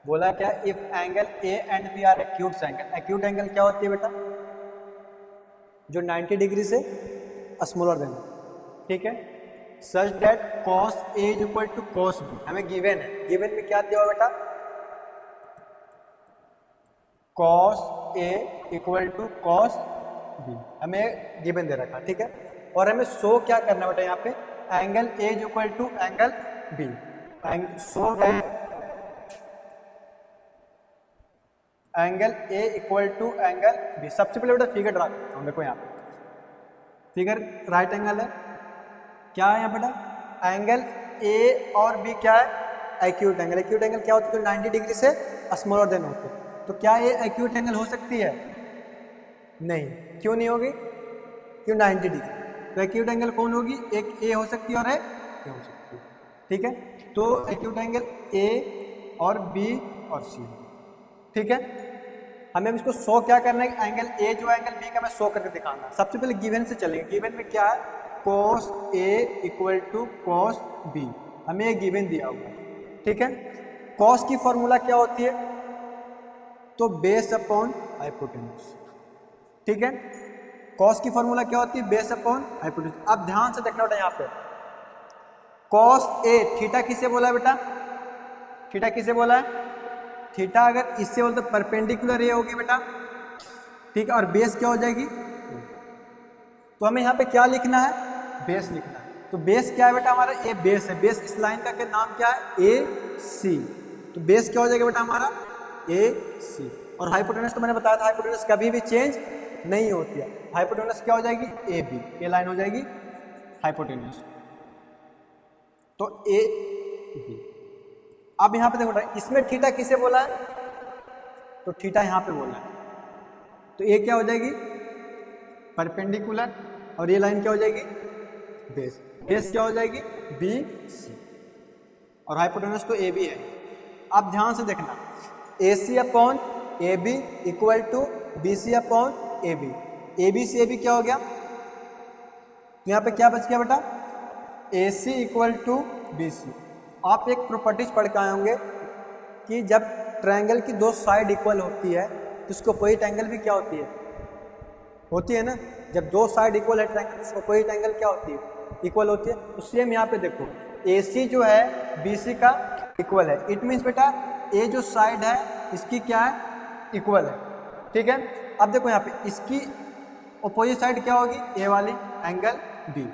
बोला क्या, if angle A and B are acute angle. Acute angle क्या होती है बेटा, जो 90 डिग्री से स्मॉलर देन, ठीक है। Such that cos A is equal to cos B, हमें गिवन है, गिवन में क्या दिया हुआ बेटा, cos A equal to cos B, हमें गिवन दे रखा, ठीक है। और हमें शो क्या करना है बेटा, यहाँ पे angle A is equal to angle B, show angle A equal to angle B. सबसे पहले बेटा फिगर ड्रा करता हूँ, देखो यहाँ पे फिगर राइट एंगल है, क्या है यहाँ बेटा, एंगल ए और बी क्या है, एक्यूट एंगल। एक्यूट एंगल क्या होता है, जो 90 डिग्री से स्मॉलर देन होते हैं। तो क्या ये एक्यूट एंगल हो सकती है, नहीं, क्यों नहीं होगी, क्यों 90 डिग्री। तो एक्यूट एंगल कौन होगी, एक ए हो सकती है और एक ए हो सकती है, ठीक है। तो एक्यूट एंगल ए और बी और सी, ठीक है। हमें इसको शो क्या करना है, एंगल ए जो एंगल बी का, मैं शो करके दिखाना। सबसे पहले गिवन से चलेंगे। गिवन में क्या है, cos A equal to cos B, हमें ये गिवन दिया हुआ है, ठीक है। cos की फॉर्मूला क्या होती है, तो बेस अपॉन हाइपोटेन्यूज, ठीक है। cos की फॉर्मूला क्या होती है, बेस अपॉन हाइपोटेन्यूज। अब ध्यान से देखना बेटा, यहाँ पे cos ए, थीटा किसे बोला है बेटा, थीटा किसे बोला है, थीटा अगर इससे बोलते परपेंडिकुलर ए होगी बेटा, ठीक है, और बेस क्या हो जाएगी, तो हमें यहाँ पे क्या लिखना है, बेस लिखना है। तो बेस क्या है बेटा हमारा, ए बेस है। बेस इस लाइन का नाम क्या है, ए सी। तो बेस क्या हो जाएगा बेटा हमारा, ए सी। और हाइपोटेनस तो मैंने बताया था, हाइपोटेनस कभी भी चेंज नहीं होती है। हाइपोटेनस क्या हो जाएगी, ए बी, ये लाइन हो जाएगी हाइपोटेनस, तो ए बी। अब यहाँ पे देखो, इसमें थीटा किसे बोला है, तो थीटा यहाँ पे बोला है, तो ये क्या हो जाएगी, परपेंडिकुलर, और ये लाइन क्या हो जाएगी, बेस। बेस क्या हो जाएगी, बी सी, और हाइपोटेनस तो ए बी है। अब ध्यान से देखना, A C upon A B equal to B C upon A B. A B से ए बी क्या हो गया, तो यहाँ पे क्या बच गया बेटा, ए सी इक्वल टू बी सी। आप एक प्रॉपर्टीज पढ़ के आए होंगे कि जब ट्रायंगल की दो साइड इक्वल होती है तो उसको अपोजिट एंगल भी क्या होती है ना। जब दो साइड इक्वल है ट्रायंगल, उसको अपोजिट एंगल क्या होती है, इक्वल होती है। तो सेम यहाँ पे देखो, ए सी जो है बी सी का इक्वल है। इट मीन्स बेटा ए जो साइड है इसकी क्या है, इक्वल है, ठीक है। अब देखो यहाँ पे इसकी अपोजिट साइड क्या होगी, ए वाली, एंगल बी,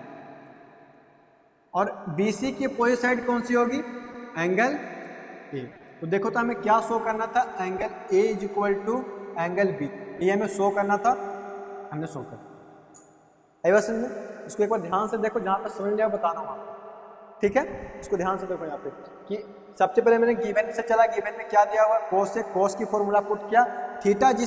और BC की अपोजिट साइड कौन सी होगी, एंगल ए। तो देखो, तो हमें क्या शो करना था, angle A is equal to angle B, ये हमें शो करना था, हमने शो कर। समझ में, इसको एक बार ध्यान से देखो, जहाँ पर समझ लिया बताना हूँ आपको, ठीक है। इसको ध्यान से देखो यहाँ पे कि सबसे पहले मैंने गिवन से चला, गिवन में क्या दिया हुआ, कोस से, कोस की फॉर्मूला पुट किया, थीटा जिस